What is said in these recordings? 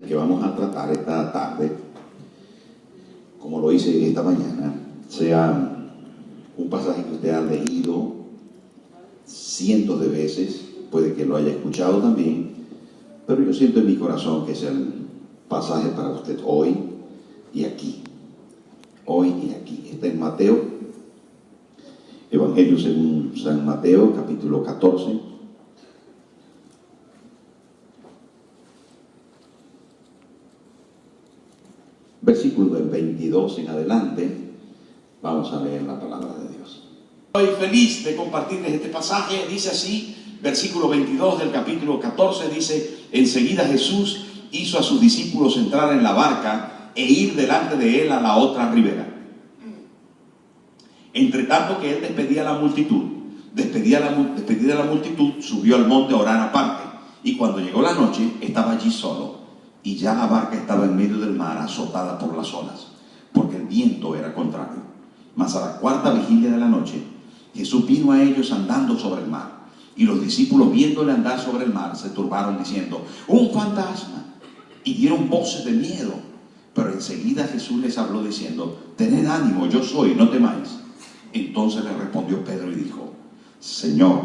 Que vamos a tratar esta tarde, como lo hice esta mañana, sea un pasaje que usted ha leído cientos de veces, puede que lo haya escuchado también, pero yo siento en mi corazón que es el pasaje para usted hoy y aquí. Hoy y aquí. Está en Mateo, Evangelio según San Mateo, capítulo 14. Versículo del 22 en adelante, vamos a leer la palabra de Dios. Estoy feliz de compartirles este pasaje. Dice así, versículo 22 del capítulo 14, dice: enseguida Jesús hizo a sus discípulos entrar en la barca e ir delante de él a la otra ribera. Entre tanto que él despedida a la multitud, subió al monte a orar aparte. Y cuando llegó la noche, estaba allí solo. Y ya la barca estaba en medio del mar, azotada por las olas, porque el viento era contrario. Mas a la cuarta vigilia de la noche, Jesús vino a ellos andando sobre el mar. Y los discípulos, viéndole andar sobre el mar, se turbaron diciendo: ¡un fantasma! Y dieron voces de miedo. Pero enseguida Jesús les habló diciendo: tened ánimo, yo soy, no temáis. Entonces le respondió Pedro y dijo: Señor,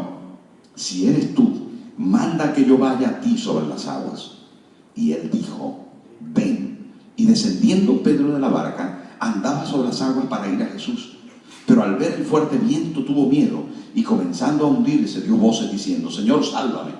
si eres tú, manda que yo vaya a ti sobre las aguas. Y él dijo: ven. Y descendiendo Pedro de la barca, andaba sobre las aguas para ir a Jesús. Pero al ver el fuerte viento tuvo miedo, y comenzando a hundirse dio voces diciendo: Señor, sálvame.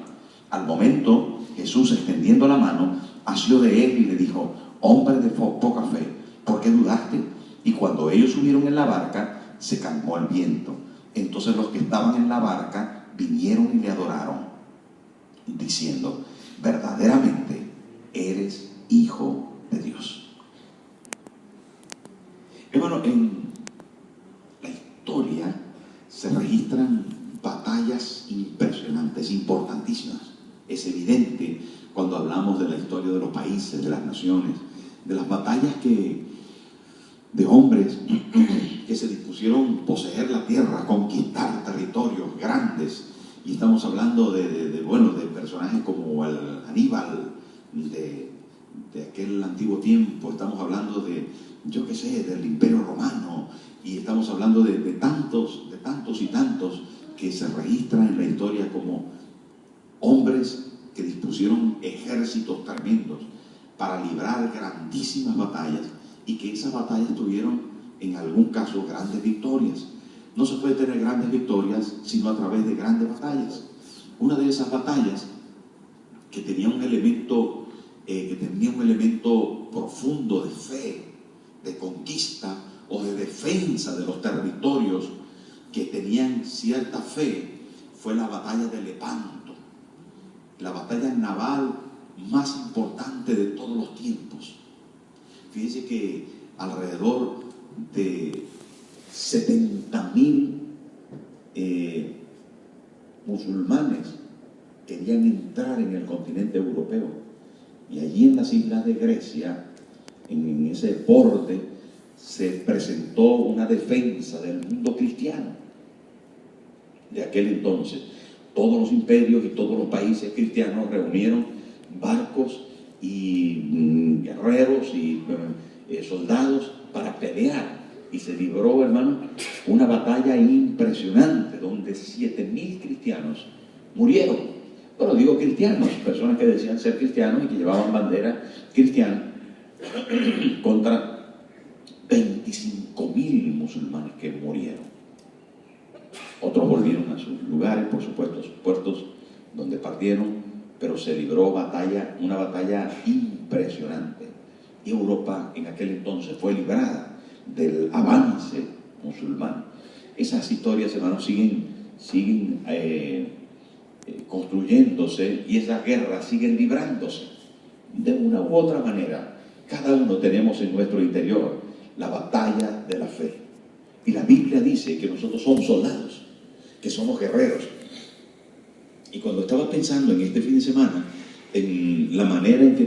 Al momento Jesús, extendiendo la mano, asió de él y le dijo: hombre de poca fe, ¿por qué dudaste? Y cuando ellos subieron en la barca, se calmó el viento. Entonces los que estaban en la barca vinieron y le adoraron, diciendo: verdaderamente eres Hijo de Dios. Hermano, en la historia se registran batallas impresionantes, importantísimas. Es evidente cuando hablamos de la historia de los países, de las naciones, de las batallas de hombres que se dispusieron poseer la tierra, conquistar territorios grandes. Y estamos hablando de personajes como el Aníbal de aquel antiguo tiempo. Estamos hablando del Imperio Romano, y estamos hablando de tantos y tantos que se registran en la historia como hombres que dispusieron ejércitos tremendos para librar grandísimas batallas, y que esas batallas tuvieron en algún caso grandes victorias. No se puede tener grandes victorias sino a través de grandes batallas. Una de esas batallas que tenía un elemento profundo de fe, de conquista o de defensa de los territorios que tenían cierta fe, fue la batalla de Lepanto, la batalla naval más importante de todos los tiempos. Fíjense que alrededor de 70.000 musulmanes querían entrar en el continente europeo, y allí en las islas de Grecia, en ese borde, se presentó una defensa del mundo cristiano de aquel entonces. Todos los imperios y todos los países cristianos reunieron barcos y guerreros y soldados para pelear, y se libró, hermano, una batalla impresionante donde 7.000 cristianos murieron. Bueno, digo cristianos, personas que decían ser cristianos y que llevaban bandera cristiana, contra 25.000 musulmanes que murieron. Otros volvieron a sus lugares, por supuesto, a sus puertos donde partieron, pero se libró una batalla impresionante. Y Europa en aquel entonces fue librada del avance musulmán. Esas historias, hermanos, siguen construyéndose, y esas guerras siguen librándose de una u otra manera. Cada uno tenemos en nuestro interior la batalla de la fe, y la Biblia dice que nosotros somos soldados, que somos guerreros. Y cuando estaba pensando en este fin de semana en la manera en que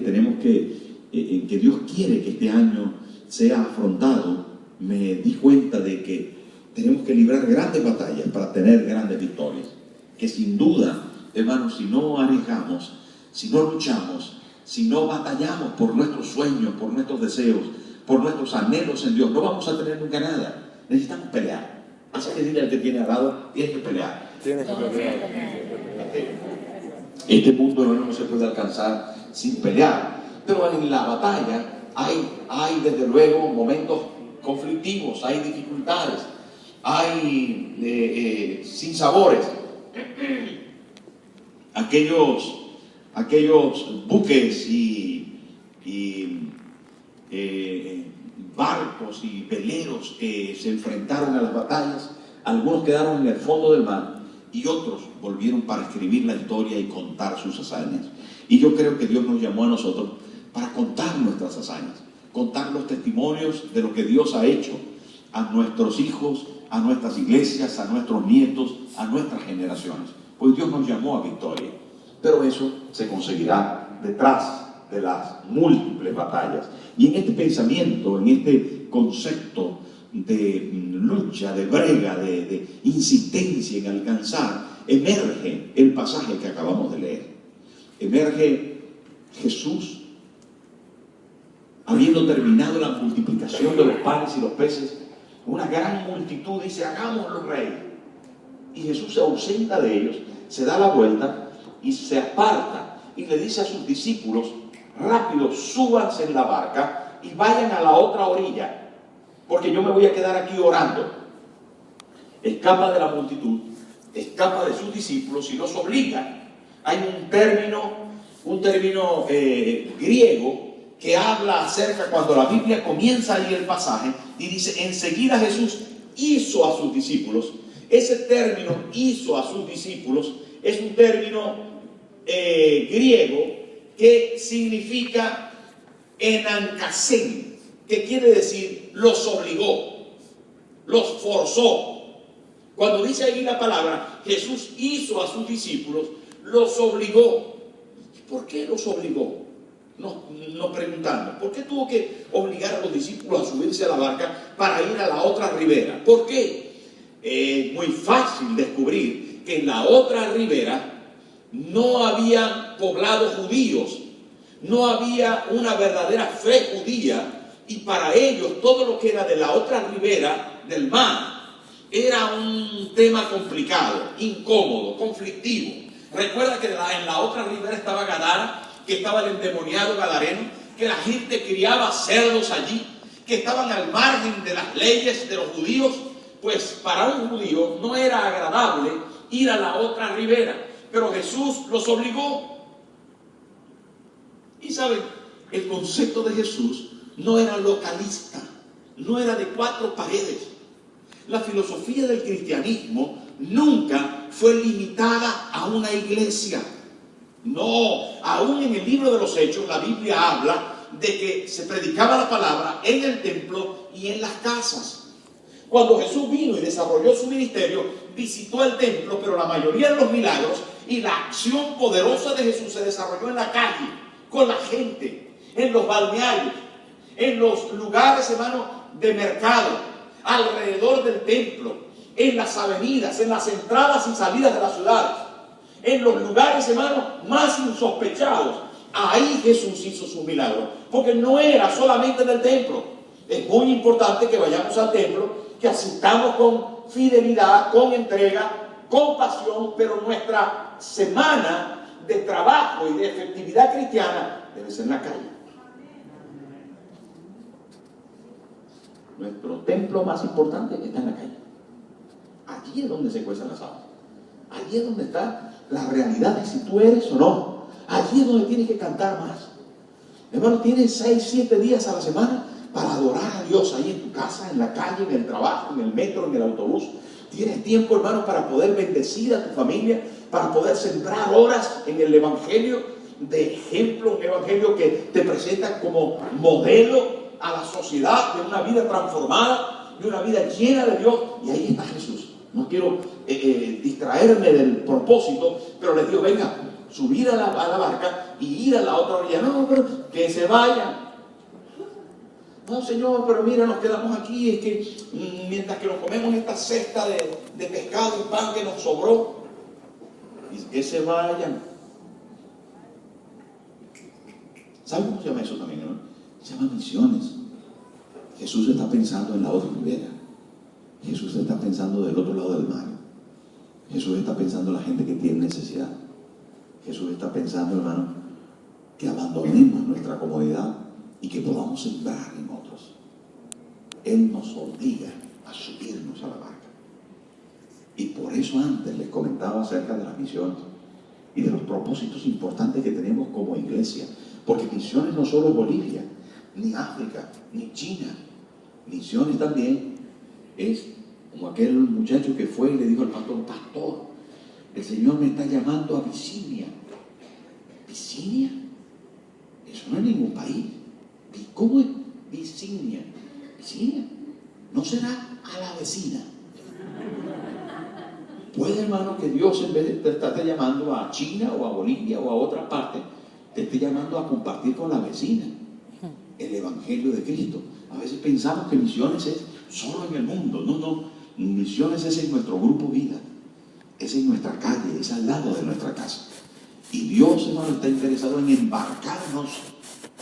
en que Dios quiere que este año sea afrontado, me di cuenta de que tenemos que librar grandes batallas para tener grandes victorias. Que sin duda, hermanos, si no arriesgamos, si no luchamos, si no batallamos por nuestros sueños, por nuestros deseos, por nuestros anhelos en Dios, no vamos a tener nunca nada. Necesitamos pelear. Así que dile al que tiene al lado, tienes que pelear. Tienes que pelear. Este mundo no se puede alcanzar sin pelear. Pero en la batalla hay desde luego momentos conflictivos, hay dificultades, hay sinsabores. Aquellos buques y barcos y veleros que se enfrentaron a las batallas, algunos quedaron en el fondo del mar y otros volvieron para escribir la historia y contar sus hazañas. Y yo creo que Dios nos llamó a nosotros para contar nuestras hazañas, contar los testimonios de lo que Dios ha hecho a nuestros hijos, a nuestras iglesias, a nuestros nietos, a nuestras generaciones. Pues Dios nos llamó a victoria. Pero eso se conseguirá detrás de las múltiples batallas. Y en este pensamiento, en este concepto de lucha, de brega, de insistencia en alcanzar, emerge el pasaje que acabamos de leer. Emerge Jesús, habiendo terminado la multiplicación de los panes y los peces, una gran multitud dice, hagámoslo rey. Y Jesús se ausenta de ellos, se da la vuelta y se aparta y le dice a sus discípulos, rápido, súbanse en la barca y vayan a la otra orilla, porque yo me voy a quedar aquí orando. Escapa de la multitud, escapa de sus discípulos y los obliga. Hay un término griego que habla acerca, cuando la Biblia comienza ahí el pasaje y dice, enseguida Jesús hizo a sus discípulos. Ese término, hizo a sus discípulos, es un término griego que significa enancasen, que quiere decir los obligó, los forzó. Cuando dice ahí la palabra, Jesús hizo a sus discípulos, los obligó. ¿Por qué los obligó? No preguntando, ¿por qué tuvo que obligar a los discípulos a subirse a la barca para ir a la otra ribera? ¿Por qué? Es muy fácil descubrir que en la otra ribera no había poblados judíos, no había una verdadera fe judía, y para ellos todo lo que era de la otra ribera del mar era un tema complicado, incómodo, conflictivo. Recuerda que en la otra ribera estaba Gadara, que estaba el endemoniado gadareno, que la gente criaba cerdos allí, que estaban al margen de las leyes de los judíos. Pues para un judío no era agradable ir a la otra ribera, pero Jesús los obligó. Y saben, el concepto de Jesús no era localista, no era de cuatro paredes. La filosofía del cristianismo nunca fue limitada a una iglesia. No, aún en el libro de los Hechos la Biblia habla de que se predicaba la palabra en el templo y en las casas. Cuando Jesús vino y desarrolló su ministerio, visitó el templo, pero la mayoría de los milagros y la acción poderosa de Jesús se desarrolló en la calle, con la gente, en los balnearios, en los lugares, hermanos, de mercado, alrededor del templo, en las avenidas, en las entradas y salidas de las ciudades, en los lugares, hermanos, más insospechados. Ahí Jesús hizo sus milagros, porque no era solamente del templo. Es muy importante que vayamos al templo, que asistamos con fidelidad, con entrega, con pasión, pero nuestra semana de trabajo y de efectividad cristiana debe ser en la calle. Nuestro templo más importante está en la calle. Allí es donde se cuecen las habas. Allí es donde está la realidad de si tú eres o no. Allí es donde tienes que cantar más. Hermano, tienes 6, 7 días a la semana para adorar a Dios ahí en tu casa, en la calle, en el trabajo, en el metro, en el autobús. Tienes tiempo, hermano, para poder bendecir a tu familia, para poder centrar horas en el Evangelio de ejemplo, un Evangelio que te presenta como modelo a la sociedad de una vida transformada, de una vida llena de Dios. Y ahí está Jesús. No quiero distraerme del propósito, pero les digo, venga, subir a la barca y ir a la otra orilla. No, pero que se vayan. No, Señor, pero mira, nos quedamos aquí, es que mientras que nos comemos esta cesta de pescado y pan que nos sobró, y que se vayan. ¿Sabe cómo se llama eso también, hermano? Se llama misiones. Jesús está pensando en la otra ribera. Jesús está pensando del otro lado del mar. Jesús está pensando en la gente que tiene necesidad. Jesús está pensando, hermano, que abandonemos nuestra comodidad y que podamos sembrar en otros. Él nos obliga a subirnos a la barca. Y por eso antes les comentaba acerca de las misiones y de los propósitos importantes que tenemos como iglesia. Porque misiones no solo es Bolivia, ni África, ni China. Misiones también es como aquel muchacho que fue y le dijo al pastor: pastor, el Señor me está llamando a Bisinia. ¿Bisinia? Eso no es ningún país. ¿Cómo es Bisinia? ¿Bisinia? ¿No será a la vecina? Puede, hermano, que Dios, en vez de estarte llamando a China o a Bolivia o a otra parte, te esté llamando a compartir con la vecina el Evangelio de Cristo. A veces pensamos que misiones es solo en el mundo. No, misiones es en nuestro grupo vida, es en nuestra calle, es al lado de nuestra casa. Y Dios, hermano, está interesado en embarcarnos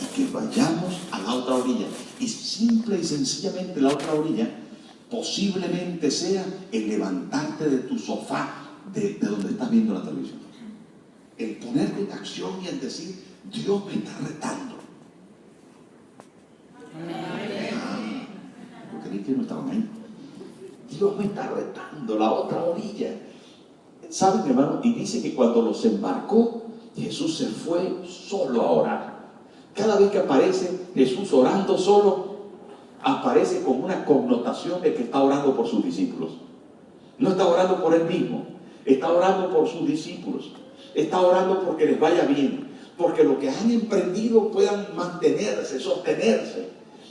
y que vayamos a la otra orilla. Y simple y sencillamente la otra orilla posiblemente sea el levantarte de tu sofá, de donde estás viendo la televisión. El ponerte en acción y el decir: Dios me está retando. Yo creí que no estaban ahí. Dios me está retando, la otra orilla. ¿Saben, hermano? Y dice que cuando los embarcó, Jesús se fue solo a orar. Cada vez que aparece Jesús orando solo, aparece con una connotación de que está orando por sus discípulos. No está orando por él mismo, está orando por sus discípulos. Está orando porque les vaya bien, porque lo que han emprendido puedan mantenerse, sostenerse,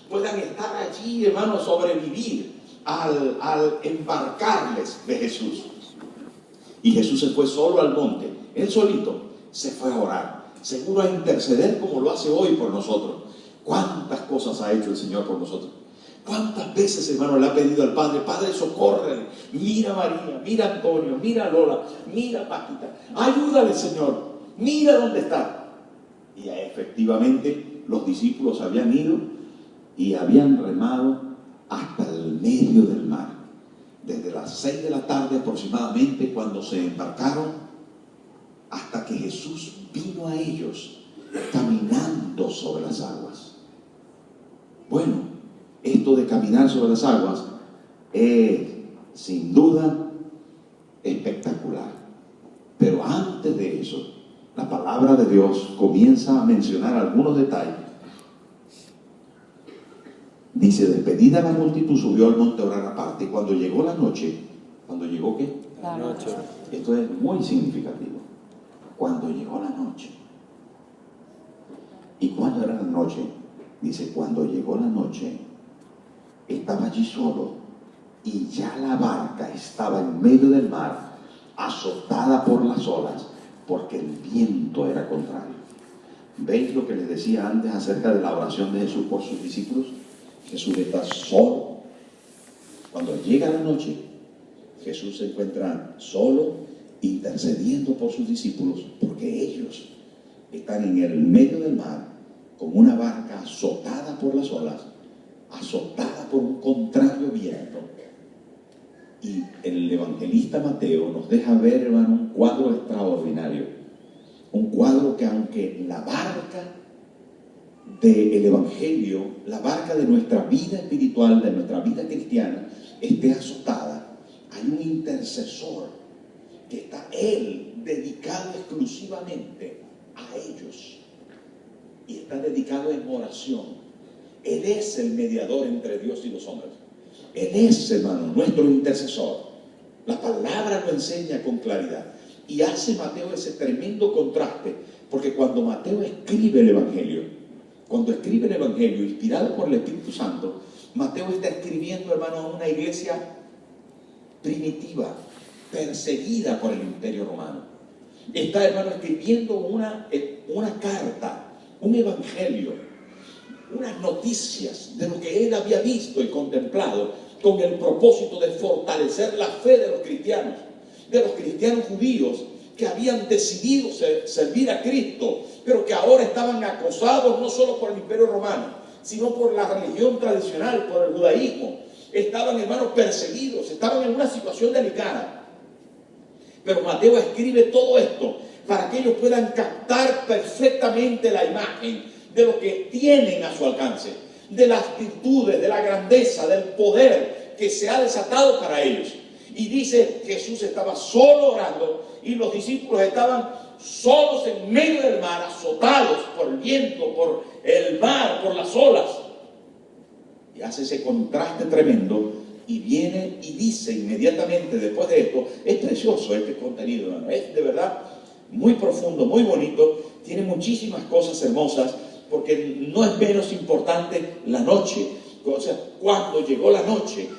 puedan estar allí, hermano, sobrevivir al embarcarles de Jesús. Y Jesús se fue solo al monte, él solito se fue a orar, seguro a interceder como lo hace hoy por nosotros. ¿Cuántas cosas ha hecho el Señor por nosotros? ¿Cuántas veces, hermano, le ha pedido al Padre: Padre, socórrele, mira a María, mira a Antonio, mira a Lola, mira a Paquita, ayúdale, Señor, mira dónde está? Y efectivamente los discípulos habían ido y habían remado hasta el medio del mar, desde las 6 de la tarde aproximadamente, cuando se embarcaron, hasta que Jesús vino a ellos caminando sobre las aguas. Bueno, esto de caminar sobre las aguas es sin duda espectacular. Pero antes de eso, la palabra de Dios comienza a mencionar algunos detalles. Dice: despedida la multitud, subió al monte a orar aparte. Y cuando llegó la noche, ¿cuando llegó qué? La noche. Esto es muy significativo. Cuando llegó la noche. ¿Y cuándo era la noche? Dice: cuando llegó la noche, estaba allí solo y ya la barca estaba en medio del mar, azotada por las olas, porque el viento era contrario. ¿Veis lo que les decía antes acerca de la oración de Jesús por sus discípulos? Jesús está solo. Cuando llega la noche, Jesús se encuentra solo, intercediendo por sus discípulos, porque ellos están en el medio del mar, como una barca azotada por las olas, azotada por un contrario viento. Y el evangelista Mateo nos deja ver, hermano, un cuadro extraordinario. Un cuadro que, aunque la barca del evangelio, la barca de nuestra vida espiritual, de nuestra vida cristiana, esté azotada, hay un intercesor que está él dedicado exclusivamente a ellos, y está dedicado en oración. Él es el mediador entre Dios y los hombres. Él es, hermano, nuestro intercesor. La palabra lo enseña con claridad. Y hace Mateo ese tremendo contraste, porque cuando Mateo escribe el Evangelio, inspirado por el Espíritu Santo, Mateo está escribiendo, hermano, a una iglesia primitiva, perseguida por el Imperio Romano. Está, hermano, escribiendo una carta, un evangelio, unas noticias de lo que él había visto y contemplado, con el propósito de fortalecer la fe de los cristianos judíos que habían decidido servir a Cristo, pero que ahora estaban acosados no solo por el Imperio Romano, sino por la religión tradicional, por el judaísmo. Estaban, hermanos, perseguidos, estaban en una situación delicada. Pero Mateo escribe todo esto para que ellos puedan captar perfectamente la imagen de lo que tienen a su alcance, de las virtudes, de la grandeza, del poder que se ha desatado para ellos. Y dice, Jesús estaba solo orando y los discípulos estaban solos en medio del mar, azotados por el viento, por el mar, por las olas. Y hace ese contraste tremendo y viene y dice inmediatamente después de esto. Es precioso este contenido, hermano. Es de verdad muy profundo, muy bonito. Tiene muchísimas cosas hermosas, porque no es menos importante la noche. O sea, cuando llegó la noche,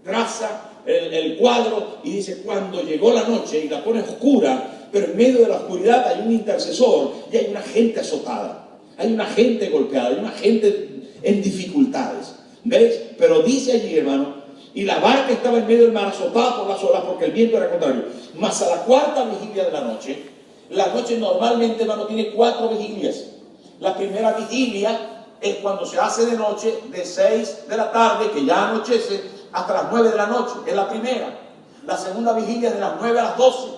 traza el cuadro y dice cuando llegó la noche, y la pone oscura, pero en medio de la oscuridad hay un intercesor y hay una gente azotada, hay una gente golpeada, hay una gente en dificultades. ¿Ves? Pero dice allí, hermano, y la barca estaba en medio del mar azotada por las olas porque el viento era contrario. Mas a la cuarta vigilia de la noche normalmente, hermano, tiene 4 vigilias. La primera vigilia es cuando se hace de noche, de 6 de la tarde, que ya anochece, hasta las 9 de la noche, es la primera. La segunda vigilia es de las 9 a las 12.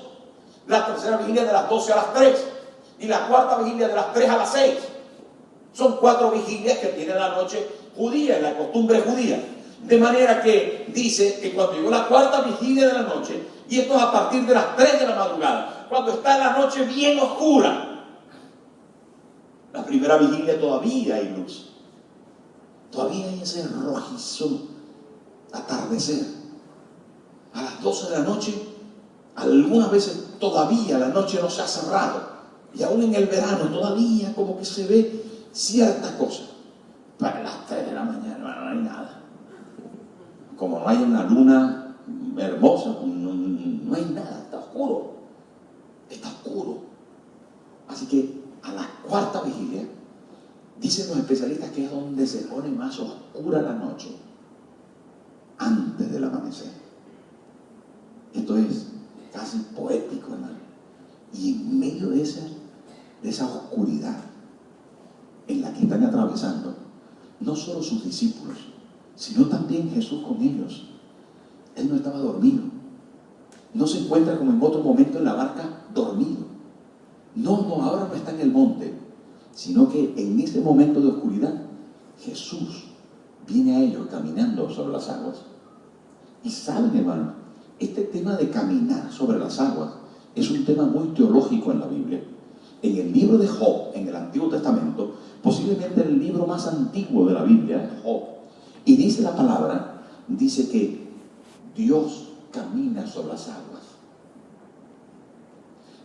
La tercera vigilia es de las 12 a las 3. Y la cuarta vigilia de las 3 a las 6. Son 4 vigilias que tiene la noche judía, la costumbre judía. De manera que dice que cuando llegó la cuarta vigilia de la noche, y esto es a partir de las 3 de la madrugada, cuando está la noche bien oscura. La primera vigilia todavía hay luz. Todavía hay ese rojizo atardecer. A las 12 de la noche, algunas veces todavía la noche no se ha cerrado. Y aún en el verano todavía como que se ve ciertas cosas. Para las 3 de la mañana no hay nada. Como no hay una luna hermosa, no hay nada, está oscuro. Está oscuro. Así que a la cuarta vigilia, dicen los especialistas que es donde se pone más oscura la noche, antes del amanecer. Esto es casi poético, hermano. Y en medio de esa oscuridad en la que están atravesando, no solo sus discípulos, sino también Jesús con ellos. Él no estaba dormido. No se encuentra como en otro momento en la barca dormido. No, ahora no está en el monte, sino que en ese momento de oscuridad, Jesús viene a ellos caminando sobre las aguas. Y saben, hermano, este tema de caminar sobre las aguas es un tema muy teológico en la Biblia. En el libro de Job, en el Antiguo Testamento, posiblemente el libro más antiguo de la Biblia, Job, y dice la palabra, dice que Dios camina sobre las aguas.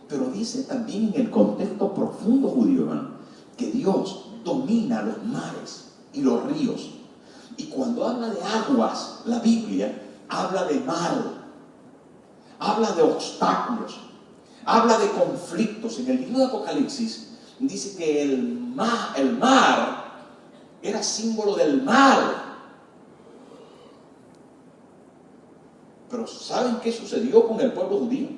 Pero dice también en el contexto profundo judío, hermano, que Dios domina los mares y los ríos. Y cuando habla de aguas, la Biblia habla de mar, habla de obstáculos, habla de conflictos. En el libro de Apocalipsis dice que el mar era símbolo del mal. Pero ¿saben qué sucedió con el pueblo judío?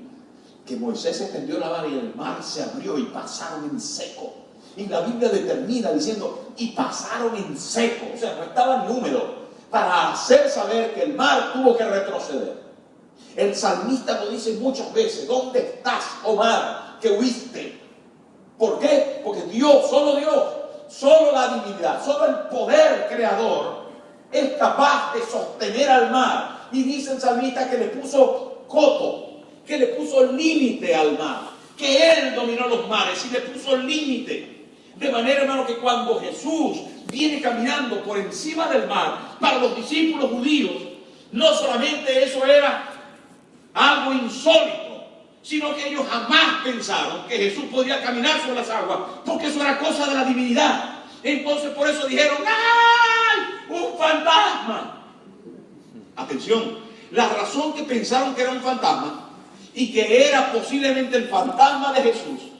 Que Moisés extendió la vara y el mar se abrió y pasaron en seco. Y la Biblia determina diciendo, y pasaron en seco. O sea, no estaba ni húmedo, para hacer saber que el mar tuvo que retroceder. El salmista lo dice muchas veces, ¿dónde estás, oh mar, que huiste? ¿Por qué? Porque Dios, solo la divinidad, solo el poder creador es capaz de sostener al mar. Y dice el salmista que le puso coto, que le puso límite al mar, que Él dominó los mares y le puso límite. De manera, hermano, que cuando Jesús viene caminando por encima del mar, para los discípulos judíos, no solamente eso era algo insólito, sino que ellos jamás pensaron que Jesús podía caminar sobre las aguas, porque eso era cosa de la divinidad. Entonces por eso dijeron, ¡ay! ¡Un fantasma! Atención, la razón que pensaron que era un fantasma y que era posiblemente el fantasma de Jesús,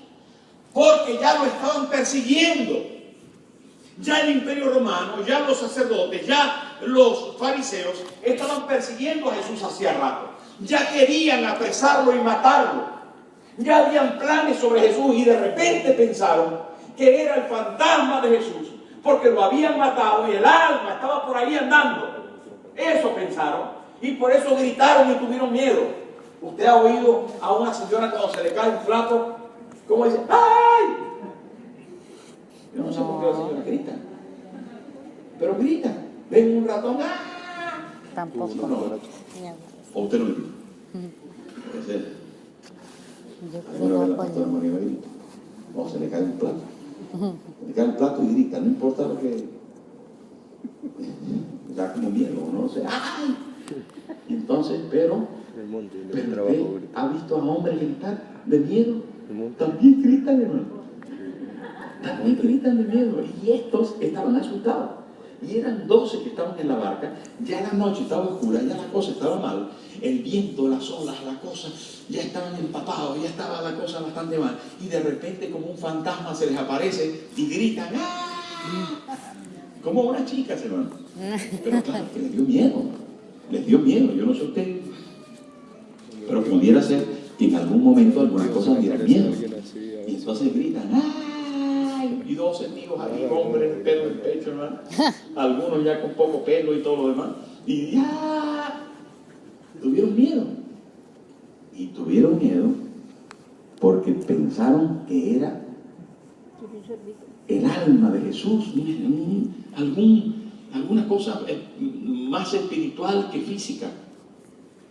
porque ya lo estaban persiguiendo. Ya el Imperio Romano, ya los sacerdotes, ya los fariseos estaban persiguiendo a Jesús hacía rato. Ya querían apresarlo y matarlo. Ya habían planes sobre Jesús y de repente pensaron que era el fantasma de Jesús porque lo habían matado y el alma estaba por ahí andando. Eso pensaron y por eso gritaron y tuvieron miedo. Usted ha oído a una señora cuando se le cae un plato, ¿cómo dice? ¡Ay! Yo no sé por qué la señora grita, pero grita. Ven un ratón, ¡ah! Tampoco. No. ¿O usted no grita? Puede ser. Yo Alguna vez la pastora María grita. No, se le cae un plato. Se le cae un plato y grita, no importa lo que. Da como miedo, no sé. ¡Ay! Y entonces, pero usted ha visto a hombres gritar de miedo. También gritan, hermano. También gritan de miedo. Y estos estaban asustados. Y eran 12 que estaban en la barca. Ya la noche estaba oscura, ya la cosa estaba mal. El viento, las olas, la cosa, ya estaban empapados, ya estaba la cosa bastante mal. Y de repente, como un fantasma, se les aparece y gritan, ¡ah! Como unas chicas, hermano. Pero claro, que les dio miedo. Les dio miedo. Yo no sé usted. Pero pudiera ser que en algún momento algunas cosas dieran miedo. Y entonces gritan, ¡ay! Y 12 tíos ahí, hombres, pelo en el pecho, hermano. Algunos ya con poco pelo y todo lo demás. Y ya tuvieron miedo. Y tuvieron miedo porque pensaron que era el alma de Jesús, alguna cosa más espiritual que física.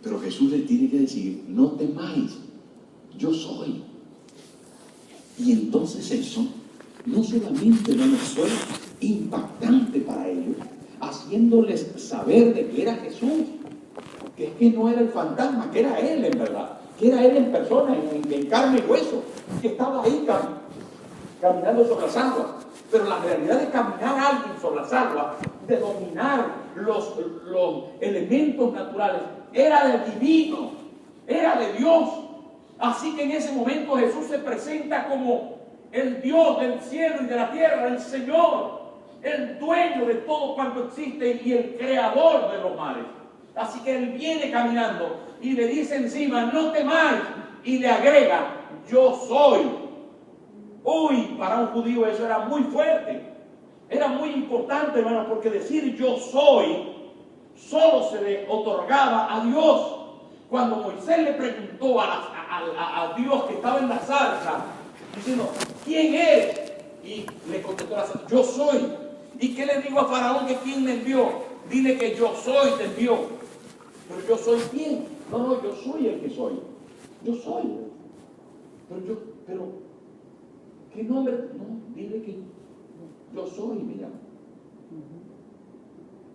Pero Jesús les tiene que decir, no temáis, yo soy. Y entonces eso no solamente no fue impactante para ellos, haciéndoles saber de que era Jesús, que es que no era el fantasma, que era Él en verdad, que era Él en persona, en carne y hueso, que estaba ahí caminando sobre las aguas. Pero la realidad de caminar a alguien sobre las aguas, de dominar los elementos naturales, era del divino, era de Dios. Así que en ese momento Jesús se presenta como el Dios del cielo y de la tierra, el Señor, el dueño de todo cuanto existe y el creador de los mares. Así que Él viene caminando y le dice encima, no temáis, y le agrega, yo soy. Uy, para un judío eso era muy fuerte, era muy importante, hermano, porque decir yo soy solo se le otorgaba a Dios. Cuando Moisés le preguntó a Dios que estaba en la zarza, diciendo, ¿quién eres? Y le contestó la zarza, yo soy. ¿Y qué le digo a Faraón que quién me envió? Dile que yo soy, te envió. Pero yo soy quién? No, yo soy el que soy. Yo soy. Pero ¿qué nombre? No, dile que yo soy, me llamo.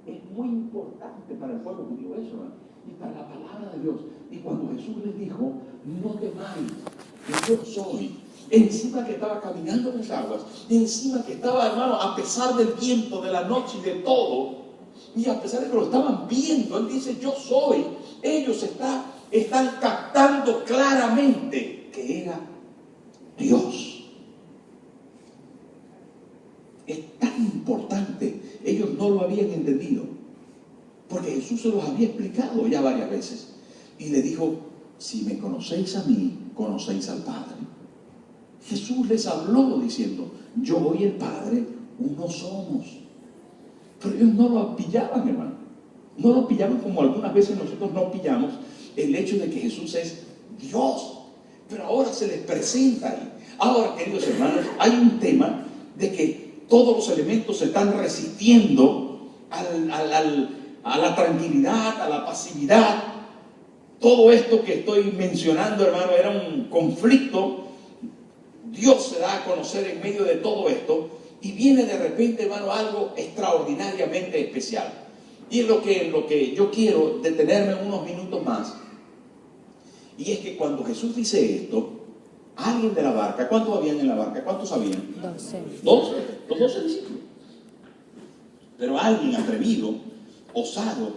Es muy importante para el pueblo judío eso, ¿no? Y para la palabra de Dios. Y cuando Jesús les dijo, no temáis, que yo soy, encima que estaba caminando en las aguas, encima que estaba, hermano, a pesar del viento, de la noche y de todo, y a pesar de que lo estaban viendo, Él dice, yo soy. Ellos están captando claramente que era Dios. Es tan importante. Ellos no lo habían entendido, porque Jesús se los había explicado ya varias veces. Y le dijo, si me conocéis a mí, conocéis al Padre. Jesús les habló diciendo, yo y el Padre, uno somos. Pero ellos no lo pillaban, hermano. No lo pillaban como algunas veces nosotros no pillamos el hecho de que Jesús es Dios. Pero ahora se les presenta ahí. Ahora, queridos hermanos, hay un tema de que todos los elementos se están resistiendo a la tranquilidad, a la pasividad. Todo esto que estoy mencionando, hermano, era un conflicto. Dios se da a conocer en medio de todo esto y viene de repente, hermano, algo extraordinariamente especial. Y es lo que yo quiero detenerme unos minutos más. Y es que cuando Jesús dice esto, alguien de la barca, ¿cuántos habían en la barca? ¿Cuántos habían? 12. Los 12 discípulos. Pero alguien atrevido, osado,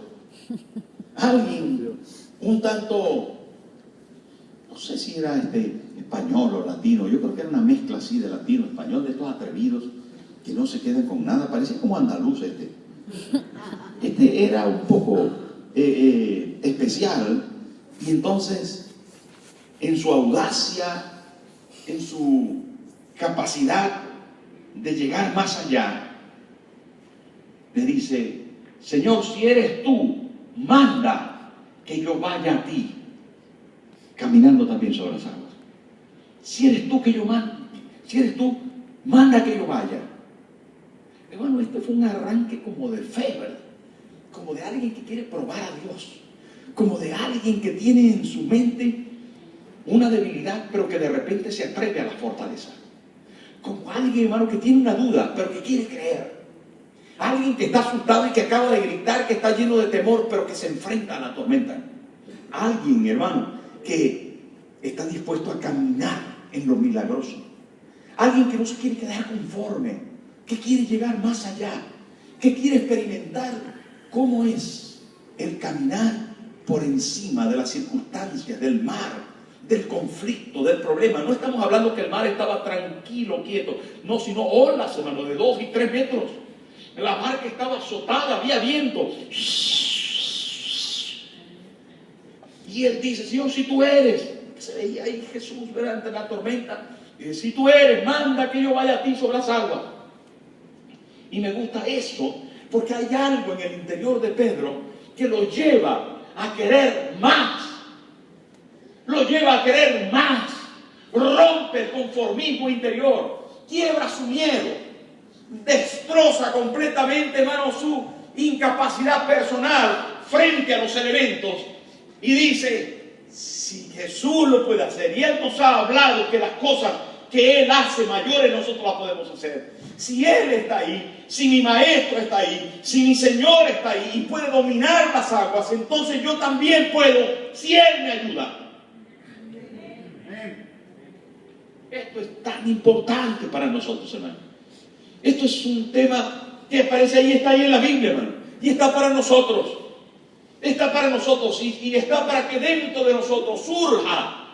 alguien un tanto, no sé si era español o latino, yo creo que era una mezcla así de latino, español, de estos atrevidos que no se quedan con nada, parecía como andaluz Este era un poco especial, y entonces en su audacia, en su capacidad de llegar más allá, le dice: Señor, si eres tú, manda que yo vaya a ti, caminando también sobre las aguas. Si eres tú que yo mando, si eres tú, manda que yo vaya. Hermano, este fue un arranque como de fe, ¿verdad? Como de alguien que quiere probar a Dios, como de alguien que tiene en su mente una debilidad, pero que de repente se atreve a la fortaleza. Como alguien, hermano, que tiene una duda, pero que quiere creer. Alguien que está asustado y que acaba de gritar, que está lleno de temor, pero que se enfrenta a la tormenta. Alguien, hermano, que está dispuesto a caminar en lo milagroso. Alguien que no se quiere quedar conforme, que quiere llegar más allá, que quiere experimentar cómo es el caminar por encima de las circunstancias, del mar, del conflicto, del problema. No estamos hablando que el mar estaba tranquilo, quieto, no, sino olas, hermano, de 2 y 3 metros. La barca estaba azotada, había viento. Y él dice: Señor, si tú eres, se veía ahí Jesús durante la tormenta, y dice: si tú eres, manda que yo vaya a ti sobre las aguas. Y me gusta eso, porque hay algo en el interior de Pedro que lo lleva a querer más. Lo lleva a querer más. Rompe el conformismo interior, quiebra su miedo, destroza completamente, hermano, su incapacidad personal frente a los elementos, y dice: si Jesús lo puede hacer, y Él nos ha hablado que las cosas que Él hace mayores nosotros las podemos hacer. Si Él está ahí, si mi maestro está ahí, si mi Señor está ahí y puede dominar las aguas, entonces yo también puedo, si Él me ayuda. Esto es tan importante para nosotros, hermano. Esto es un tema que aparece ahí, está ahí en la Biblia, hermano. Y está para nosotros. Está para nosotros y está para que dentro de nosotros surja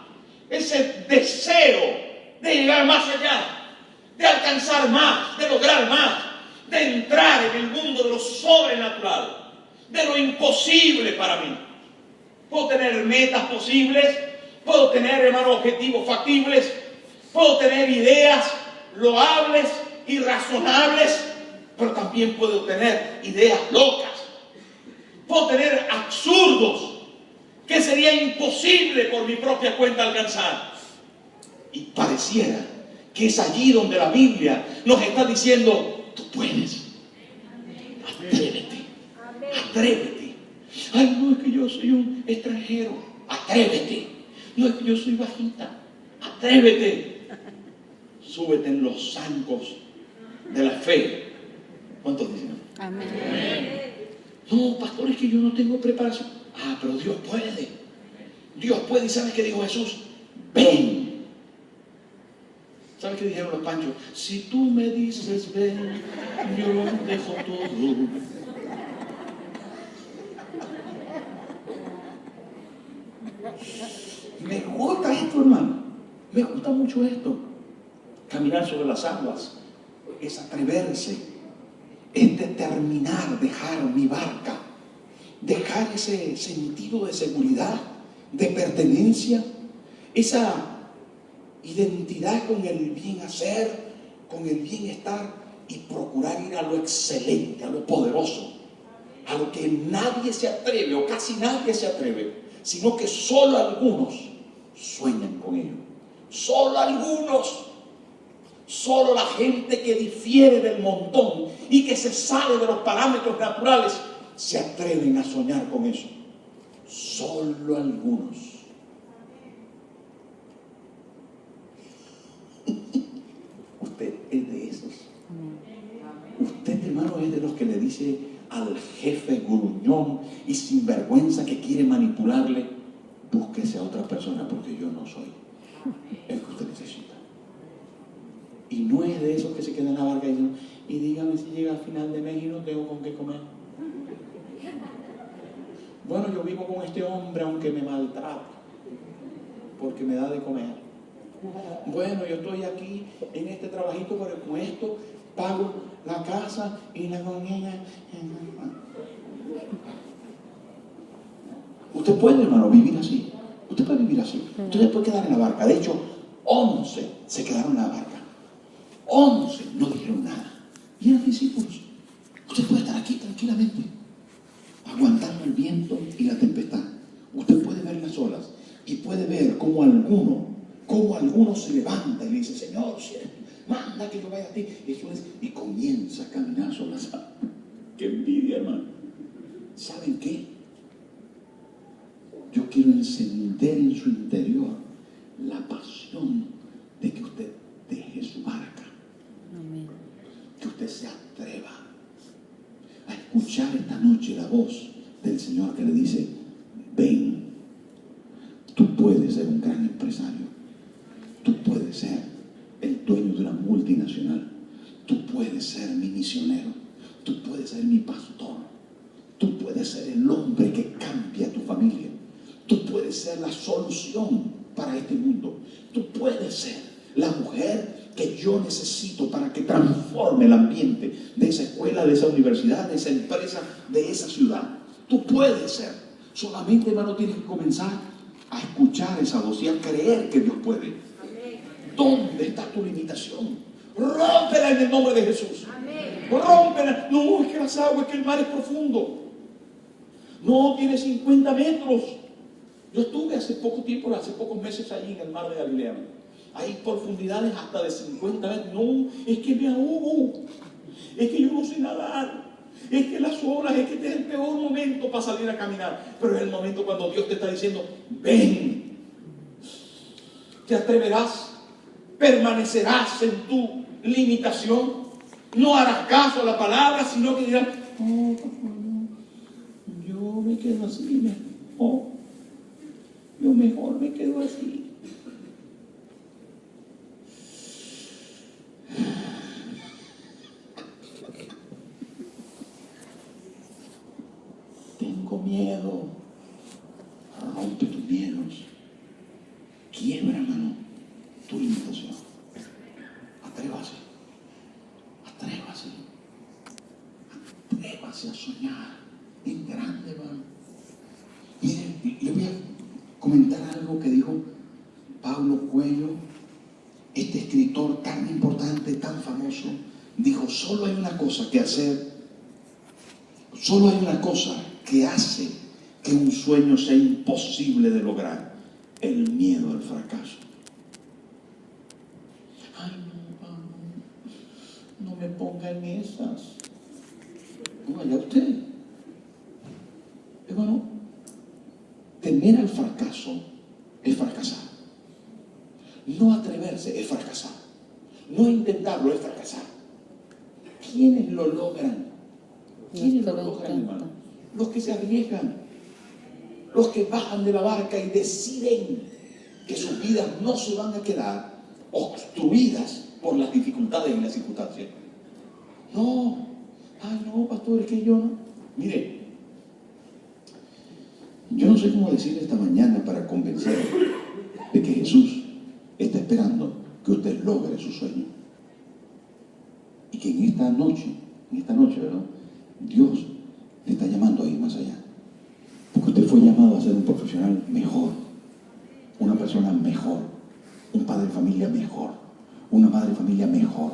ese deseo de llegar más allá, de alcanzar más, de lograr más, de entrar en el mundo de lo sobrenatural, de lo imposible para mí. Puedo tener metas posibles, puedo tener, hermano, objetivos factibles, puedo tener ideas loables y razonables, pero también puedo tener ideas locas. Puedo tener absurdos que sería imposible por mi propia cuenta alcanzar. Y pareciera que es allí donde la Biblia nos está diciendo: tú puedes. Atrévete. Atrévete. Ay, no, es que yo soy un extranjero. Atrévete. No, es que yo soy bajita. Atrévete. Súbete en los zancos de la fe. ¿Cuántos dicen? Amén. No, pastor, es que yo no tengo preparación. Ah, pero Dios puede. Dios puede. ¿Y sabes qué dijo Jesús? Ven. ¿Sabes qué dijeron los panchos? Si tú me dices ven, yo dejo todo. Me gusta esto, hermano. Me gusta mucho esto. Caminar sobre las aguas es atreverse. Es determinar dejar mi barca, dejar ese sentido de seguridad, de pertenencia, esa identidad con el bien hacer, con el bienestar, y procurar ir a lo excelente, a lo poderoso, a lo que nadie se atreve o casi nadie se atreve, sino que solo algunos sueñan con ello. Solo algunos. Solo la gente que difiere del montón y que se sale de los parámetros naturales se atreven a soñar con eso. Solo algunos. Usted es de esos. Usted, hermano, es de los que le dice al jefe gruñón y sinvergüenza que quiere manipularle: búsquese a otra persona porque yo no soy el que usted necesita. Y no es de esos que se quedan en la barca y dicen: y dígame si llega al final de mes y no tengo con qué comer. Bueno, yo vivo con este hombre aunque me maltrata, porque me da de comer. Bueno, yo estoy aquí en este trabajito, pero con esto pago la casa y la comida. Usted puede, hermano, vivir así. Usted puede vivir así. Usted se puede quedar en la barca. De hecho, 11 se quedaron en la barca. 11 no dijeron nada. Y eran discípulos. Usted puede estar aquí tranquilamente, aguantando el viento y la tempestad. Usted puede ver las olas y puede ver cómo alguno se levanta y le dice: Señor, si eres tú, manda que yo vaya a ti. Y comienza a caminar sobre las aguas. ¡Qué envidia, hermano! ¿Saben qué? Yo quiero encender en su interior la pasión de que usted deje su barca. Amén. Que usted se atreva a escuchar esta noche la voz del Señor que le dice: ven, tú puedes ser un gran empresario, tú puedes ser el dueño de una multinacional, tú puedes ser mi misionero, tú puedes ser mi pastor, tú puedes ser el hombre que cambia tu familia, tú puedes ser la solución para este mundo, tú puedes ser la mujer que yo necesito para que transforme el ambiente de esa escuela, de esa universidad, de esa empresa, de esa ciudad. Tú puedes ser. Solamente, hermano, tienes que comenzar a escuchar esa voz y a creer que Dios puede. ¿Dónde está tu limitación? Rómpela en el nombre de Jesús. Rómpela. No, es que las aguas, es que el mar es profundo. No, tiene 50 metros. Yo estuve hace poco tiempo, hace pocos meses allí en el mar de Galilea. Hay profundidades hasta de 50 metros. No, es que me ahogo. Es que yo no sé nadar. Es que las olas, es que este es el peor momento para salir a caminar. Pero es el momento cuando Dios te está diciendo: ven. Te atreverás, permanecerás en tu limitación. No harás caso a la palabra, sino que dirás: oh, yo me quedo así mejor. Yo mejor me quedo así. Tengo miedo. Rompe tus miedos. Quiebra, hermano, tu limitación. Atrévase. Atrévase. Atrévase a soñar en grande, hermano. Miren, le voy a comentar algo que dijo Paulo Coelho, este escritor tan importante, tan famoso. Dijo: solo hay una cosa que hacer, solo hay una cosa que hace que un sueño sea imposible de lograr: el miedo al fracaso. Ay, no me ponga en esas. No vaya usted. Hermano, temer al fracaso es fracasar. No atreverse es fracasar. No intentarlo es fracasar. ¿Quiénes lo logran? ¿Quiénes lo logran, hermano? Los que se arriesgan, los que bajan de la barca y deciden que sus vidas no se van a quedar obstruidas por las dificultades y las circunstancias. No, ay no, pastor, es que yo no. Mire, yo no sé cómo decirle esta mañana para convencer de que Jesús está esperando que usted logre su sueño. Y que en esta noche, ¿verdad? Dios le está llamando a ir más allá. Porque usted fue llamado a ser un profesional mejor, una persona mejor, un padre de familia mejor, una madre de familia mejor,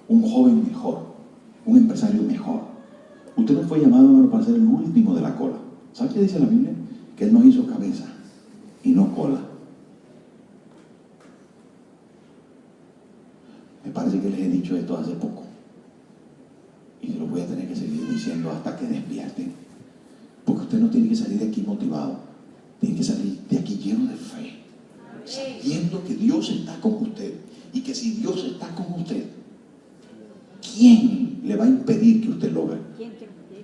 un joven mejor, un empresario mejor. Usted no fue llamado para ser el último de la cola. ¿Sabe qué dice la Biblia? Que Él nos hizo cabeza y no cola. Me parece que les he dicho esto hace poco. Y se lo voy a tener que seguir diciendo hasta que despierten. Porque usted no tiene que salir de aquí motivado. Tiene que salir de aquí lleno de fe. Sabiendo que Dios está con usted. Y que si Dios está con usted, ¿quién le va a impedir que usted logre?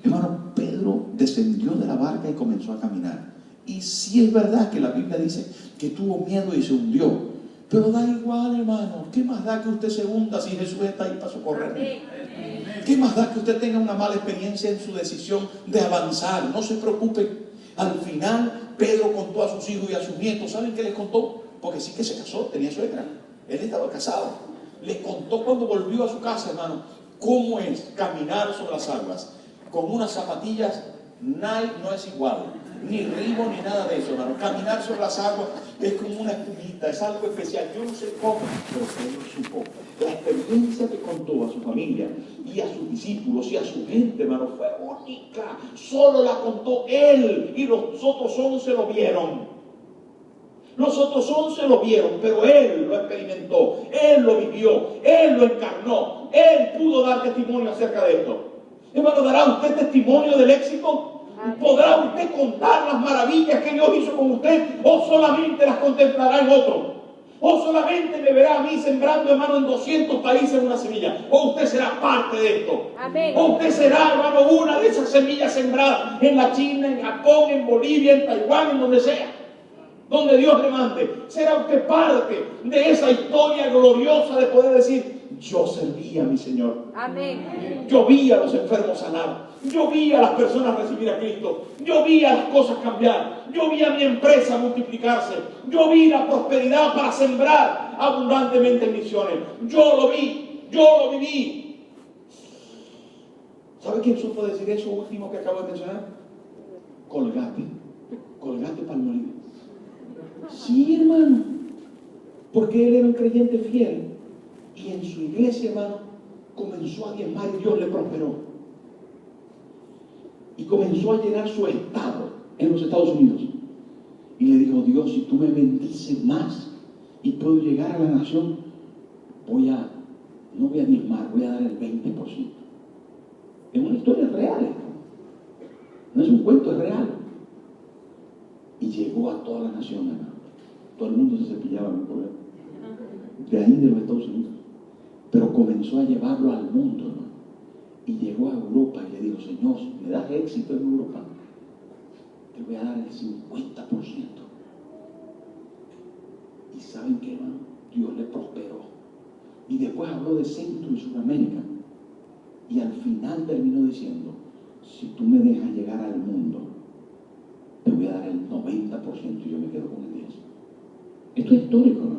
Hermano, Pedro descendió de la barca y comenzó a caminar. Y sí es verdad que la Biblia dice que tuvo miedo y se hundió. Pero da igual, hermano. ¿Qué más da que usted se hunda si Jesús está ahí para socorrerme? ¿Qué más da que usted tenga una mala experiencia en su decisión de avanzar? No se preocupe. Al final, Pedro contó a sus hijos y a sus nietos. ¿Saben qué les contó? Porque sí que se casó, tenía suegra. Él estaba casado. Les contó cuando volvió a su casa, hermano, cómo es caminar sobre las aguas. Con unas zapatillas, Nike no es igual. ni ritmo, ni nada de eso, hermano. Caminar sobre las aguas es como una espumita, es algo especial. Yo no sé cómo, pero Pedro supo. La experiencia que contó a su familia y a sus discípulos y a su gente, hermano, fue única. Solo la contó él y los otros 11 lo vieron. Los otros 11 lo vieron, pero él lo experimentó, él lo vivió, él lo encarnó, él pudo dar testimonio acerca de esto. Hermano, ¿dará usted testimonio del éxito? ¿Podrá usted contar las maravillas que Dios hizo con usted? ¿O solamente las contemplará en otro? ¿O solamente me verá a mí sembrando, hermano, en 200 países una semilla? ¿O usted será parte de esto? Amén. ¿O usted será, hermano, una de esas semillas sembradas en la China, en Japón, en Bolivia, en Taiwán, en donde sea? Donde Dios le mande. ¿Será usted parte de esa historia gloriosa de poder decir: yo serví a mi Señor? Amén. Yo vi a los enfermos sanar. Yo vi a las personas recibir a Cristo. Yo vi a las cosas cambiar. Yo vi a mi empresa multiplicarse. Yo vi la prosperidad para sembrar abundantemente en misiones. Yo lo vi. Yo lo viví. ¿Sabe quién supo decir eso último que acabo de mencionar? Colgate. Colgate Palmolive. Sí, hermano. Porque él era un creyente fiel. Y en su iglesia, hermano, comenzó a diezmar y Dios le prosperó. Y comenzó a llenar su estado en los Estados Unidos. Y le dijo: Dios, si tú me bendices más y puedo llegar a la nación, no voy a diezmar, voy a dar el 20%. Es una historia real. No es un cuento, es real. Y llegó a toda la nación, hermano. Todo el mundo se cepillaba, no hay problema. De ahí de los Estados Unidos. Pero comenzó a llevarlo al mundo, hermano. Y llegó a Europa y le dijo: Señor, si me das éxito en Europa, te voy a dar el 50%. Y ¿saben qué, hermano? Dios le prosperó. Y después habló de Centro y Sudamérica. Y al final terminó diciendo: si tú me dejas llegar al mundo, te voy a dar el 90% y yo me quedo con el 10%. Esto es histórico, hermano.